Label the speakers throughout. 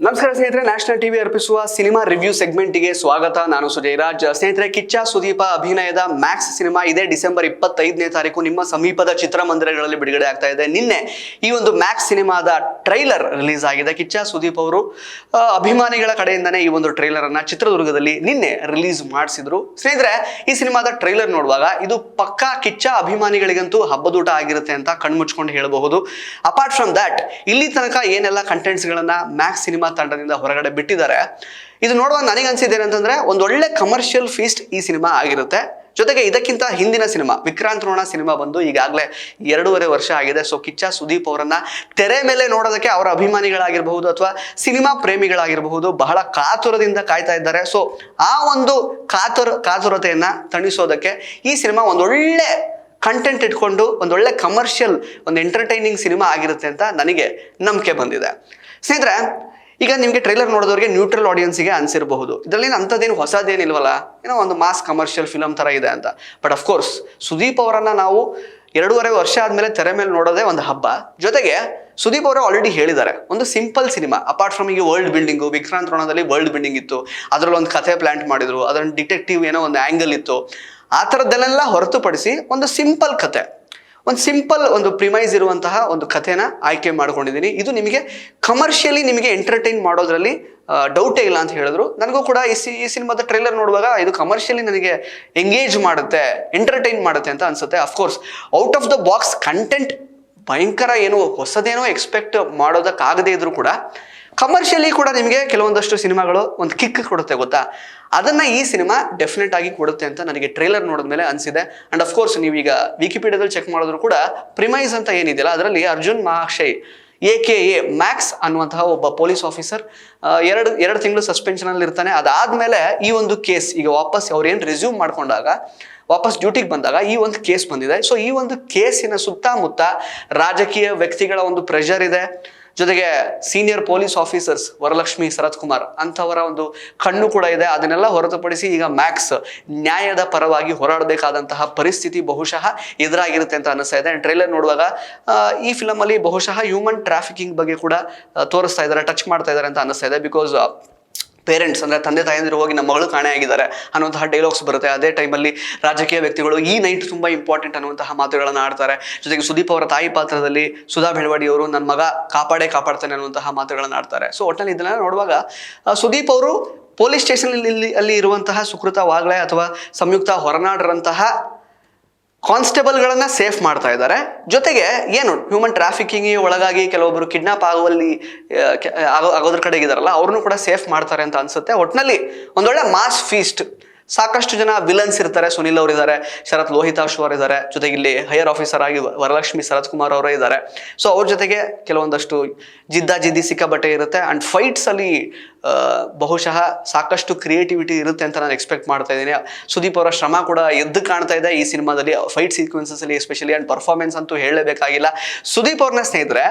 Speaker 1: ನಮಸ್ಕಾರ ಸ್ನೇಹಿತರೆ, national TV ಅರ್ಪಿಸುವ ಸಿನಿಮಾ ರಿವ್ಯೂ ಸೆಗ್ಮೆಂಟ್ಗೆ ಸ್ವಾಗತ. ನಾನು ಸುಜಯ್ ರಾಜ್. ಸ್ನೇಹಿತರೆ, ಕಿಚ್ಚ ಸುದೀಪ ಅಭಿನಯದ ಮ್ಯಾಕ್ಸ್ ಸಿನಿಮಾ ಇದೇ ಡಿಸೆಂಬರ್ 25ನೇ ತಾರೀಕು ನಿಮ್ಮ ಸಮೀಪದ ಚಿತ್ರಮಂದಿರಗಳಲ್ಲಿ ಬಿಡುಗಡೆ ಆಗ್ತಾ ಇದೆ. ನಿನ್ನೆ ಈ ಒಂದು ಮ್ಯಾಕ್ಸ್ ಸಿನಿಮಾದ ಟ್ರೈಲರ್ ರಿಲೀಸ್ ಆಗಿದೆ. ಕಿಚ್ಚ ಸುದೀಪ್ ಅವರು ಅಭಿಮಾನಿಗಳ ಕಡೆಯಿಂದನೇ ಈ ಒಂದು ಟ್ರೈಲರ್ ಅನ್ನ ಚಿತ್ರದುರ್ಗದಲ್ಲಿ ನಿನ್ನೆ ರಿಲೀಸ್ ಮಾಡಿಸಿದ್ರು. ಸ್ನೇಹಿತರೆ, ಈ ಸಿನಿಮಾದ ಟ್ರೈಲರ್ ನೋಡುವಾಗ ಇದು ಪಕ್ಕಾ ಕಿಚ್ಚ ಅಭಿಮಾನಿಗಳಿಗಂತೂ ಹಬ್ಬದೂಟ ಆಗಿರುತ್ತೆ ಅಂತ ಕಣ್ಮುಚ್ಕೊಂಡು ಹೇಳಬಹುದು. ಅಪಾರ್ಟ್ ಫ್ರಮ್ ದಟ್, ಇಲ್ಲಿ ತನಕ ಏನೆಲ್ಲ ಕಂಟೆಂಟ್ಸ್ ಗಳನ್ನ ಮ್ಯಾಕ್ಸ್ ಸಿನಿಮಾ ತಂಡದಿಂದ ಹೊರಗಡೆ ಬಿಟ್ಟಿದ್ದಾರೆ, ಇದು ನೋಡುವಾಗ ನನಗೆ ಅನ್ಸಿದ್ದೇನೆ ಅಂತಂದ್ರೆ ಒಂದೊಳ್ಳೆ ಕಮರ್ಷಿಯಲ್ ಫೀಸ್ಟ್ ಈ ಸಿನಿಮಾ ಆಗಿರುತ್ತೆ. ಜೊತೆಗೆ ಇದಕ್ಕಿಂತ ಹಿಂದಿನ ಸಿನಿಮಾ ವಿಕ್ರಾಂತ್ ರೋಣ ಸಿನಿಮಾ ಬಂದು ಈಗಾಗಲೇ 2.5 ವರ್ಷ ಆಗಿದೆ. ಸೊ ಕಿಚ್ಚ ಸುದೀಪ್ ಅವರನ್ನ ತೆರೆ ಮೇಲೆ ನೋಡೋದಕ್ಕೆ ಅವರ ಅಭಿಮಾನಿಗಳಾಗಿರಬಹುದು ಅಥವಾ ಸಿನಿಮಾ ಪ್ರೇಮಿಗಳಾಗಿರಬಹುದು ಬಹಳ ಕಾತುರದಿಂದ ಕಾಯ್ತಾ ಇದ್ದಾರೆ. ಸೊ ಆ ಒಂದು ಕಾತುರತೆಯನ್ನ ತಣಿಸೋದಕ್ಕೆ ಈ ಸಿನಿಮಾ ಒಂದೊಳ್ಳೆ ಕಂಟೆಂಟ್ ಇಟ್ಕೊಂಡು ಒಂದೊಳ್ಳೆ ಕಮರ್ಷಿಯಲ್ ಒಂದು ಎಂಟರ್ಟೈನಿಂಗ್ ಸಿನಿಮಾ ಆಗಿರುತ್ತೆ ಅಂತ ನನಗೆ ನಂಬಿಕೆ ಬಂದಿದೆ. ಸ್ನೇಹಿತರೆ, ಈಗ ನಿಮಗೆ ಟ್ರೈಲರ್ ನೋಡಿದವರಿಗೆ ನ್ಯೂಟ್ರಲ್ ಆಡಿಯನ್ಸ್ಗೆ ಅನ್ಸಿರಬಹುದು ಇದರಲ್ಲಿ ಅಂಥದ್ದೇನು ಹೊಸದೇನಿಲ್ವಲ್ಲ, ಏನೋ ಒಂದು ಮಾಸ್ ಕಮರ್ಷಿಯಲ್ ಫಿಲಮ್ ಥರ ಇದೆ ಅಂತ. ಬಟ್ ಅಫ್ಕೋರ್ಸ್ ಸುದೀಪ್ ಅವರನ್ನ ನಾವು 2.5 ವರ್ಷ ಆದಮೇಲೆ ತೆರೆ ಮೇಲೆ ನೋಡೋದೇ ಒಂದು ಹಬ್ಬ. ಜೊತೆಗೆ ಸುದೀಪ್ ಅವರು ಆಲ್ರೆಡಿ ಹೇಳಿದ್ದಾರೆ, ಒಂದು ಸಿಂಪಲ್ ಸಿನಿಮಾ. ಅಪಾರ್ಟ್ ಫ್ರಮ್ ಈಗ ವರ್ಲ್ಡ್ ಬಿಲ್ಡಿಂಗು, ವಿಕ್ರಾಂತ್ ರೋಣದಲ್ಲಿ ವರ್ಲ್ಡ್ ಬಿಲ್ಡಿಂಗ್ ಇತ್ತು, ಅದರಲ್ಲಿ ಒಂದು ಕಥೆ ಪ್ಲಾಂಟ್ ಮಾಡಿದ್ರು, ಅದರಲ್ಲಿ ಡಿಟೆಕ್ಟಿವ್ ಏನೋ ಒಂದು ಆ್ಯಂಗಲ್ ಇತ್ತು. ಆ ಥರದ್ದನ್ನೆಲ್ಲ ಹೊರತುಪಡಿಸಿ ಒಂದು ಸಿಂಪಲ್ ಕತೆ, ಒಂದು ಸಿಂಪಲ್ ಒಂದು ಪ್ರಿಮೈಸ್ ಇರುವಂತಹ ಒಂದು ಕಥೆನ ಆಯ್ಕೆ ಮಾಡ್ಕೊಂಡಿದ್ದೀನಿ. ಇದು ನಿಮಗೆ ಕಮರ್ಷಿಯಲಿ ನಿಮಗೆ ಎಂಟರ್ಟೈನ್ ಮಾಡೋದ್ರಲ್ಲಿ ಡೌಟೇ ಇಲ್ಲ ಅಂತ ಹೇಳಿದ್ರು. ನನಗೂ ಕೂಡ ಈ ಸಿನಿಮಾದ ಟ್ರೈಲರ್ ನೋಡುವಾಗ ಇದು ಕಮರ್ಷಿಯಲಿ ನನಗೆ ಎಂಗೇಜ್ ಮಾಡುತ್ತೆ, ಎಂಟರ್ಟೈನ್ ಮಾಡುತ್ತೆ ಅಂತ ಅನ್ಸುತ್ತೆ. Of course out of the box content ಭಯಂಕರ ಏನು ಹೊಸದೇನೋ ಎಕ್ಸ್ಪೆಕ್ಟ್ ಮಾಡೋದಕ್ಕಾಗದೇ ಇದ್ರು ಕೂಡ ಕಮರ್ಷಿಯಲಿ ಕೂಡ ನಿಮಗೆ ಕೆಲವೊಂದಷ್ಟು ಸಿನಿಮಾಗಳು ಒಂದು ಕಿಕ್ ಕೊಡುತ್ತೆ ಗೊತ್ತಾ, ಅದನ್ನ ಈ ಸಿನಿಮಾ ಡೆಫಿನೆಟ್ ಆಗಿ ಕೊಡುತ್ತೆ ಅಂತ ನನಗೆ ಟ್ರೈಲರ್ ನೋಡಿದ್ಮೇಲೆ ಅನಿಸಿದೆ. ಅಂಡ್ ಅಫ್ಕೋರ್ಸ್ ನೀವೀಗ ವಿಕಿಪೀಡಿಯಾದಲ್ಲಿ ಚೆಕ್ ಮಾಡಿದ್ರು ಕೂಡ ಪ್ರಿಮೈಸ್ ಅಂತ ಏನಿದೆಯಲ್ಲ ಅದರಲ್ಲಿ ಅರ್ಜುನ್ ಮಹಾಶಯ್ AKA ಮ್ಯಾಕ್ಸ್ ಅನ್ನುವಂತಹ ಒಬ್ಬ ಪೊಲೀಸ್ ಆಫೀಸರ್ ಎರಡು ತಿಂಗಳು ಸಸ್ಪೆನ್ಷನಲ್ಲಿ ಇರ್ತಾನೆ. ಅದಾದ್ಮೇಲೆ ಈ ಒಂದು ಕೇಸ್ ಈಗ ವಾಪಸ್ ಅವ್ರೇನು ರೆಸ್ಯೂಮ್ ಮಾಡ್ಕೊಂಡಾಗ ವಾಪಸ್ ಡ್ಯೂಟಿಗೆ ಬಂದಾಗ ಈ ಒಂದು ಕೇಸ್ ಬಂದಿದೆ. ಸೊ ಈ ಒಂದು ಕೇಸಿನ ಸುತ್ತಮುತ್ತ ರಾಜಕೀಯ ವ್ಯಕ್ತಿಗಳ ಒಂದು ಪ್ರೆಷರ್ ಇದೆ, ಜೊತೆಗೆ senior police officers Varalakshmi Sharath Kumar ಅಂಥವರ ಒಂದು ಕಣ್ಣು ಕೂಡ ಇದೆ. ಅದನ್ನೆಲ್ಲ ಹೊರತುಪಡಿಸಿ ಈಗ ಮ್ಯಾಕ್ಸ್ ನ್ಯಾಯದ ಪರವಾಗಿ ಹೋರಾಡಬೇಕಾದಂತಹ ಪರಿಸ್ಥಿತಿ ಬಹುಶಃ ಎದುರಾಗಿರುತ್ತೆ ಅಂತ ಅನಿಸ್ತಾ ಇದೆ. ಟ್ರೈಲರ್ ನೋಡುವಾಗ ಈ ಫಿಲಮಲ್ಲಿ ಬಹುಶಃ ಹ್ಯೂಮನ್ ಟ್ರಾಫಿಕಿಂಗ್ ಬಗ್ಗೆ ಕೂಡ ತೋರಿಸ್ತಾ ಇದ್ದಾರೆ, ಟಚ್ ಮಾಡ್ತಾ ಇದ್ದಾರೆ ಅಂತ ಅನಿಸ್ತಾ ಇದೆ. ಬಿಕಾಸ್ ಪೇರೆಂಟ್ಸ್ ಅಂದರೆ ತಂದೆ ತಾಯಂದಿರು ಹೋಗಿ ನಮ್ಮ ಮಗಳು ಕಾಣೆ ಆಗಿದ್ದಾರೆ ಅನ್ನುವಂತಹ ಡೈಲಾಗ್ಸ್ ಬರುತ್ತೆ. ಅದೇ ಟೈಮಲ್ಲಿ ರಾಜಕೀಯ ವ್ಯಕ್ತಿಗಳು ಈ ನೈಟ್ ತುಂಬ ಇಂಪಾರ್ಟೆಂಟ್ ಅನ್ನುವಂತಹ ಮಾತುಗಳನ್ನು ಆಡ್ತಾರೆ. ಜೊತೆಗೆ ಸುದೀಪ್ ಅವರ ತಾಯಿ ಪಾತ್ರದಲ್ಲಿ ಸುಧಾ ಬೆಳವಡಿ ಅವರು ನನ್ನ ಮಗ ಕಾಪಾಡ್ತಾನೆ ಅನ್ನುವಂತಹ ಮಾತುಗಳನ್ನು ಆಡ್ತಾರೆ. ಸೊ ಒಟ್ಟಿನಲ್ಲಿ ಇದನ್ನೆಲ್ಲ ನೋಡುವಾಗ ಸುದೀಪ್ ಅವರು ಪೊಲೀಸ್ ಸ್ಟೇಷನ್ ಅಲ್ಲಿ ಇರುವಂತಹ ಸುಕೃತ ವಾಗ್ಲೆ ಅಥವಾ ಸಂಯುಕ್ತ ಹೊರನಾಡ್ರಂತಹ ಕಾನ್ಸ್ಟೇಬಲ್ಗಳನ್ನ ಸೇಫ್ ಮಾಡ್ತಾ ಇದ್ದಾರೆ. ಜೊತೆಗೆ ಏನು ಹ್ಯೂಮನ್ ಟ್ರಾಫಿಕಿಂಗ್ ಒಳಗಾಗಿ ಕೆಲವೊಬ್ಬರು ಕಿಡ್ನಾಪ್ ಆಗೋದ್ರ ಕಡೆಗಿದಾರಲ್ಲ ಅವ್ರನ್ನೂ ಕೂಡ ಸೇಫ್ ಮಾಡ್ತಾರೆ ಅಂತ ಅನ್ಸುತ್ತೆ. ಒಟ್ಟಿನಲ್ಲಿ ಒಂದೊಳ್ಳೆ ಮಾಸ್ ಫೀಸ್ಟ್. ಸಾಕಷ್ಟು ಜನ ವಿಲನ್ಸ್ ಇರ್ತಾರೆ. ಸುನಿಲ್ ಅವರು ಇದ್ದಾರೆ, ಶರತ್ ಲೋಹಿತಾಶ್ ಅವರು ಇದ್ದಾರೆ, ಜೊತೆಗೆ ಇಲ್ಲಿ ಹೈಯರ್ ಆಫೀಸರ್ ಆಗಿ ವರಲಕ್ಷ್ಮಿ ಶರತ್ ಕುಮಾರ್ ಅವರೇ ಇದ್ದಾರೆ. ಸೊ ಅವ್ರ ಜೊತೆಗೆ ಕೆಲವೊಂದಷ್ಟು ಜಿದ್ದಿ ಸಿಕ್ಕಾಬಟ್ಟೆ ಇರುತ್ತೆ. ಆ್ಯಂಡ್ ಫೈಟ್ಸ್ ಅಲ್ಲಿ ಬಹುಶಃ ಸಾಕಷ್ಟು ಕ್ರಿಯೇಟಿವಿಟಿ ಇರುತ್ತೆ ಅಂತ ನಾನು ಎಕ್ಸ್ಪೆಕ್ಟ್ ಮಾಡ್ತಾ ಇದ್ದೀನಿ. ಸುದೀಪ್ ಅವರ ಶ್ರಮ ಕೂಡ ಎದ್ದು ಕಾಣ್ತಾ ಇದೆ ಈ ಸಿನಿಮಾದಲ್ಲಿ, ಫೈಟ್ ಸೀಕ್ವೆನ್ಸಸ್ ಅಲ್ಲಿ ಎಸ್ಪೆಷಲಿ. ಆ್ಯಂಡ್ ಪರ್ಫಾರ್ಮೆನ್ಸ್ ಅಂತೂ ಹೇಳಲೇಬೇಕಾಗಿಲ್ಲ. ಸುದೀಪ್ ಅವ್ರನ್ನ ಸ್ನೇಹಿತರೆ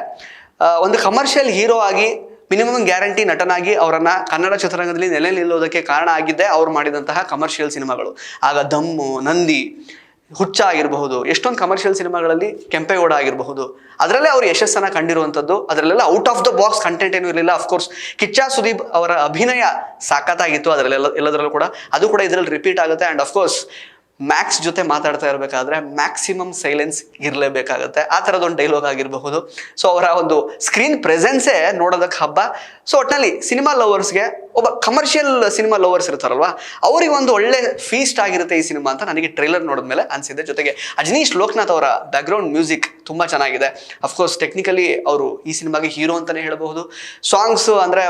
Speaker 1: ಒಂದು ಕಮರ್ಷಿಯಲ್ ಹೀರೋ ಆಗಿ ಮಿನಿಮಮ್ ಗ್ಯಾರಂಟಿ ನಟನಾಗಿ ಅವರನ್ನ ಕನ್ನಡ ಚಿತ್ರರಂಗದಲ್ಲಿ ನೆಲೆ ನಿಲ್ಲೋದಕ್ಕೆ ಕಾರಣ ಆಗಿದ್ದೆ ಅವ್ರು ಮಾಡಿದಂತಹ ಕಮರ್ಷಿಯಲ್ ಸಿನಿಮಾಗಳು. ಆಗ ದಮ್ಮು, ನಂದಿ, ಹುಚ್ಚ ಆಗಿರಬಹುದು, ಎಷ್ಟೊಂದು ಕಮರ್ಷಿಯಲ್ ಸಿನಿಮಾಗಳಲ್ಲಿ ಕೆಂಪೇಗೌಡ ಆಗಿರಬಹುದು, ಅದರಲ್ಲೇ ಅವ್ರು ಯಶಸ್ಸನ್ನು ಕಂಡಿರುವಂಥದ್ದು. ಅದರಲ್ಲೆಲ್ಲ out of the box content ಏನೂ ಇರಲಿಲ್ಲ. ಅಫ್ಕೋರ್ಸ್ ಕಿಚ್ಚ ಸುದೀಪ್ ಅವರ ಅಭಿನಯ ಸಾಕತ್ತಾಗಿತ್ತು ಎಲ್ಲದರಲ್ಲೂ ಕೂಡ, ಅದು ಕೂಡ ಇದರಲ್ಲಿ ರಿಪೀಟ್ ಆಗುತ್ತೆ. ಆ್ಯಂಡ್ ಅಫ್ಕೋರ್ಸ್ ಮ್ಯಾಕ್ಸ್ ಜೊತೆ ಮಾತಾಡ್ತಾ ಇರಬೇಕಾದ್ರೆ ಮ್ಯಾಕ್ಸಿಮಮ್ ಸೈಲೆನ್ಸ್ ಇರಲೇಬೇಕಾಗುತ್ತೆ, ಆ ಥರದೊಂದು ಡೈಲಾಗ್ ಆಗಿರಬಹುದು. ಸೊ ಅವರ ಒಂದು ಸ್ಕ್ರೀನ್ ಪ್ರೆಸೆನ್ಸೇ ನೋಡೋದಕ್ಕೆ ಹಬ್ಬ. ಸೊ ಒಟ್ಟಿನಲ್ಲಿ ಸಿನಿಮಾ ಲವರ್ಸ್ಗೆ, ಒಬ್ಬ ಕಮರ್ಷಿಯಲ್ ಸಿನಿಮಾ ಲವರ್ಸ್ ಇರ್ತಾರಲ್ವಾ, ಅವ್ರಿಗೆ ಒಂದು ಒಳ್ಳೆ ಫೀಸ್ಟ್ ಆಗಿರುತ್ತೆ ಈ ಸಿನಿಮಾ ಅಂತ ನನಗೆ ಟ್ರೈಲರ್ ನೋಡಿದ್ಮೇಲೆ ಅನಿಸಿದೆ. ಜೊತೆಗೆ ಅಜನೀಶ್ ಲೋಕನಾಥ್ ಅವರ ಬ್ಯಾಕ್ಗ್ರೌಂಡ್ ಮ್ಯೂಸಿಕ್ ತುಂಬ ಚೆನ್ನಾಗಿದೆ. ಅಫ್ಕೋರ್ಸ್ ಟೆಕ್ನಿಕಲಿ ಅವರು ಈ ಸಿನಿಮಾಗೆ ಹೀರೋ ಅಂತಲೇ ಹೇಳಬಹುದು. ಸಾಂಗ್ಸ್ ಅಂದರೆ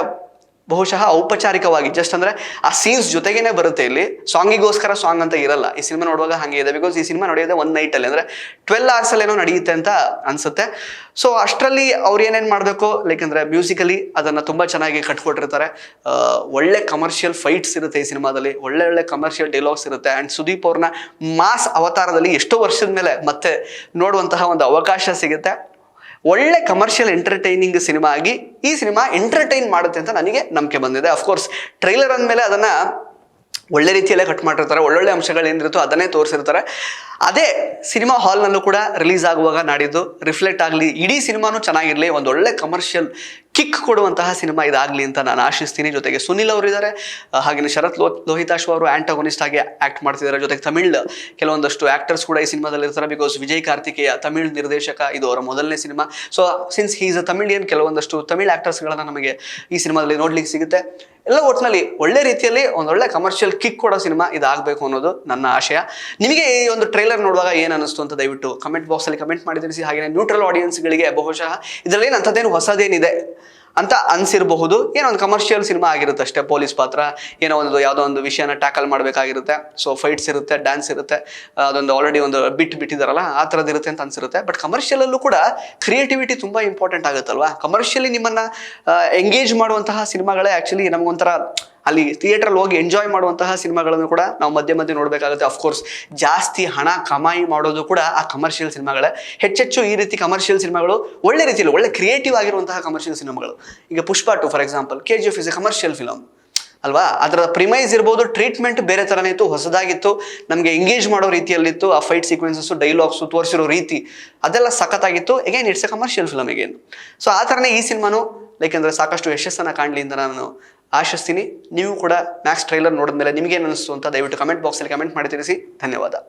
Speaker 1: ಬಹುಶಃ ಔಪಚಾರಿಕವಾಗಿ ಜಸ್ಟ್ ಅಂದರೆ ಆ ಸೀನ್ಸ್ ಜೊತೆಗೇನೆ ಬರುತ್ತೆ. ಇಲ್ಲಿ ಸಾಂಗಿಗೋಸ್ಕರ ಸಾಂಗ್ ಅಂತ ಇರಲ್ಲ. ಈ ಸಿನಿಮಾ ನೋಡುವಾಗ ಹಾಗೆ ಇದೆ. ಬಿಕಾಸ್ ಈ ಸಿನಿಮಾ ನಡೆಯೋದೇ 1 ನೈಟಲ್ಲಿ, ಅಂದರೆ 12 hours ಏನೋ ನಡೆಯುತ್ತೆ ಅಂತ ಅನ್ಸುತ್ತೆ. ಸೊ ಅಷ್ಟರಲ್ಲಿ ಅವ್ರು ಏನೇನು ಮಾಡಬೇಕು ಲೈಕ್ ಅಂದರೆ ಮ್ಯೂಸಿಕಲಿ ಅದನ್ನು ತುಂಬ ಚೆನ್ನಾಗಿ ಕಟ್ಕೊಟ್ಟಿರ್ತಾರೆ. ಒಳ್ಳೆ ಕಮರ್ಷಿಯಲ್ ಫೈಟ್ಸ್ ಇರುತ್ತೆ ಈ ಸಿನಿಮಾದಲ್ಲಿ, ಒಳ್ಳೆ ಕಮರ್ಷಿಯಲ್ ಡೈಲಾಗ್ಸ್ ಇರುತ್ತೆ. ಆ್ಯಂಡ್ ಸುದೀಪ್ ಅವ್ರನ್ನ ಮಾಸ್ ಅವತಾರದಲ್ಲಿ ಎಷ್ಟೋ ವರ್ಷದ ಮೇಲೆ ಮತ್ತೆ ನೋಡುವಂತಹ ಒಂದು ಅವಕಾಶ ಸಿಗುತ್ತೆ. ಒಳ್ಳೆ ಕಮರ್ಷಿಯಲ್ ಎಂಟರ್ಟೈನಿಂಗ್ ಸಿನಿಮಾ ಆಗಿ ಈ ಸಿನಿಮಾ ಎಂಟರ್ಟೈನ್ ಮಾಡುತ್ತೆ ಅಂತ ನನಗೆ ನಂಬಿಕೆ ಬಂದಿದೆ. ಅಫ್ಕೋರ್ಸ್ ಟ್ರೈಲರ್ ಅಂದಮೇಲೆ ಅದನ್ನು ಒಳ್ಳೆ ರೀತಿಯಲ್ಲೇ ಕಟ್ ಮಾಡಿರ್ತಾರೆ, ಒಳ್ಳೊಳ್ಳೆ ಅಂಶಗಳೇನಿರುತ್ತೋ ಅದನ್ನೇ ತೋರಿಸಿರ್ತಾರೆ. ಅದೇ ಸಿನಿಮಾ ಹಾಲ್ನಲ್ಲೂ ಕೂಡ ರಿಲೀಸ್ ಆಗುವಾಗ ನಾಡಿದ್ದು ರಿಫ್ಲೆಕ್ಟ್ ಆಗಲಿ, ಇಡೀ ಸಿನಿಮಾನು ಚೆನ್ನಾಗಿರಲಿ, ಒಂದು ಒಳ್ಳೆ ಕಮರ್ಷಿಯಲ್ ಕಿಕ್ ಕೊಡುವಂತಹ ಸಿನಿಮಾ ಇದಾಗಲಿ ಅಂತ ನಾನು ಆಶಿಸ್ತೀನಿ. ಜೊತೆಗೆ ಸುನಿಲ್ ಅವರು ಇದ್ದಾರೆ, ಹಾಗೆಯೇ ಶರತ್ ಲೋಹಿತಾಶ್ವ ಅವರು ಆಂಟಾಗೋನಿಸ್ಟ್ ಆಗಿ ಆಕ್ಟ್ ಮಾಡ್ತಿದ್ದಾರೆ. ಜೊತೆಗೆ ತಮಿಳ್ ಕೆಲವೊಂದಷ್ಟು ಆಕ್ಟರ್ಸ್ ಕೂಡ ಈ ಸಿನಿಮಾದಲ್ಲಿ ಇರ್ತಾರೆ. ಬಿಕಾಸ್ ವಿಜಯ್ ಕಾರ್ತಿಕೇಯ ತಮಿಳ್ ನಿರ್ದೇಶಕ, ಇದು ಅವರ ಮೊದಲನೇ ಸಿನಿಮಾ. ಸೊ ಸಿನ್ಸ್ ಹೀಸ್ ಅ ತಮಿಳಿಯನ್, ಕೆಲವೊಂದಷ್ಟು ತಮಿಳ್ ಆಕ್ಟರ್ಸ್ಗಳನ್ನ ನಮಗೆ ಈ ಸಿನಿಮಾದಲ್ಲಿ ನೋಡ್ಲಿಕ್ಕೆ ಸಿಗುತ್ತೆ. ಎಲ್ಲ ಒಟ್ಟಿನಲ್ಲಿ ಒಳ್ಳೆ ರೀತಿಯಲ್ಲಿ ಒಂದೊಳ್ಳೆ ಕಮರ್ಷಿಯಲ್ ಕಿಕ್ ಕೊಡೋ ಸಿನಿಮಾ ಇದಾಗಬೇಕು ಅನ್ನೋದು ನನ್ನ ಆಶಯ. ನಿಮಗೆ ಈ ಒಂದು ಟ್ರೈಲರ್ ನೋಡುವಾಗ ಏನು ಅನಿಸ್ತು ಅಂತ ದಯವಿಟ್ಟು ಕಮೆಂಟ್ ಬಾಕ್ಸಲ್ಲಿ ಕಮೆಂಟ್ ಮಾಡಿ ತಿಳಿಸಿ. ಹಾಗೆ ನ್ಯೂಟ್ರಲ್ ಆಡಿಯನ್ಸ್ಗಳಿಗೆ ಬಹುಶಃ ಇದರಲ್ಲಿ ಏನು ಅಂಥದ್ದೇನು ಹೊಸದೇನಿದೆ ಅಂತ ಅನ್ಸಿರಬಹುದು. ಏನೋ ಒಂದು ಕಮರ್ಷಿಯಲ್ ಸಿನಿಮಾ ಆಗಿರುತ್ತೆ ಅಷ್ಟೇ. ಪೊಲೀಸ್ ಪಾತ್ರ, ಏನೋ ಒಂದು ಯಾವುದೋ ಒಂದು ವಿಷಯನ ಟ್ಯಾಕಲ್ ಮಾಡಬೇಕಾಗಿರುತ್ತೆ. ಸೊ ಫೈಟ್ಸ್ ಇರುತ್ತೆ, ಡ್ಯಾನ್ಸ್ ಇರುತ್ತೆ, ಅದೊಂದು ಆಲ್ರೆಡಿ ಒಂದು ಬಿಟ್ಟಿದ್ದಾರಲ್ಲ ಆ ಥರದ್ದು ಇರುತ್ತೆ ಅಂತ ಅನ್ಸಿರುತ್ತೆ. ಬಟ್ ಕಮರ್ಷಿಯಲಲ್ಲೂ ಕೂಡ ಕ್ರಿಯೇಟಿವಿಟಿ ತುಂಬ ಇಂಪಾರ್ಟೆಂಟ್ ಆಗುತ್ತಲ್ವಾ. ಕಮರ್ಷಿಯಲಿ ನಿಮ್ಮನ್ನು ಎಂಗೇಜ್ ಮಾಡುವಂತಹ ಸಿನಿಮಾಗಳೇ ಆ್ಯಕ್ಚುಲಿ ನಮಗೊಂಥರ ಅಲ್ಲಿ ಥಿಯೇಟ್ರಲ್ಲಿ ಹೋಗಿ ಎಂಜಾಯ್ ಮಾಡುವಂತಹ ಸಿನಿಮಾಗಳನ್ನು ಕೂಡ ನಾವು ಮಧ್ಯೆ ಮಧ್ಯೆ ನೋಡಬೇಕಾಗುತ್ತೆ. ಅಫ್ಕೋರ್ಸ್ ಜಾಸ್ತಿ ಹಣ ಕಮಾಯಿ ಮಾಡೋದು ಕೂಡ ಆ ಕಮರ್ಷಿಯಲ್ ಸಿನಿಮಾಗಳೇ. ಹೆಚ್ಚೆಚ್ಚು ಈ ರೀತಿ ಕಮರ್ಷಿಯಲ್ ಸಿನಿಮಾಗಳು ಒಳ್ಳೆ ರೀತಿಯಲ್ಲಿ ಒಳ್ಳೆ ಕ್ರಿಯೇಟಿವ್ ಆಗಿರುವಂತಹ ಕಮರ್ಷಿಯಲ್ ಸಿನಿಮಾಗಳು. ಈಗ ಪುಷ್ಪ 2 for example, KGF is A commercial film ಅಲ್ವಾ. ಅದರ ಪ್ರಿಮೈಸ್ ಇರ್ಬೋದು, ಟ್ರೀಟ್ಮೆಂಟ್ ಬೇರೆ ಥರನೇ ಇತ್ತು, ಹೊಸದಾಗಿತ್ತು, ನಮಗೆ ಎಂಗೇಜ್ ಮಾಡೋ ರೀತಿಯಲ್ಲಿತ್ತು. ಆ ಫೈಟ್ ಸೀಕ್ವೆನ್ಸಸ್ಸು, ಡೈಲಾಗ್ಸು, ತೋರಿಸಿರೋ ರೀತಿ ಅದೆಲ್ಲ ಸಖತ್ತಾಗಿತ್ತು. Again it's a commercial film again. So ಆ ಥರನೇ ಈ ಸಿನಿಮಾನು ಲೈಕಂದರೆ ಸಾಕಷ್ಟು ಯಶಸ್ಸನ್ನು ಕಾಣಲಿ ಅಂತ ನಾನು ಆಶಿಸ್ತೀನಿ. ನೀವು ಕೂಡ ಮ್ಯಾಕ್ಸ್ ಟ್ರೈಲರ್ ನೋಡಿದ್ಮೇಲೆ ನಿಮಗೇನು ಅನಿಸ್ತು ಅಂತ ದಯವಿಟ್ಟು ಕಮೆಂಟ್ ಬಾಕ್ಸಲ್ಲಿ ಕಮೆಂಟ್ ಮಾಡಿ ತಿಳಿಸಿ. ಧನ್ಯವಾದ.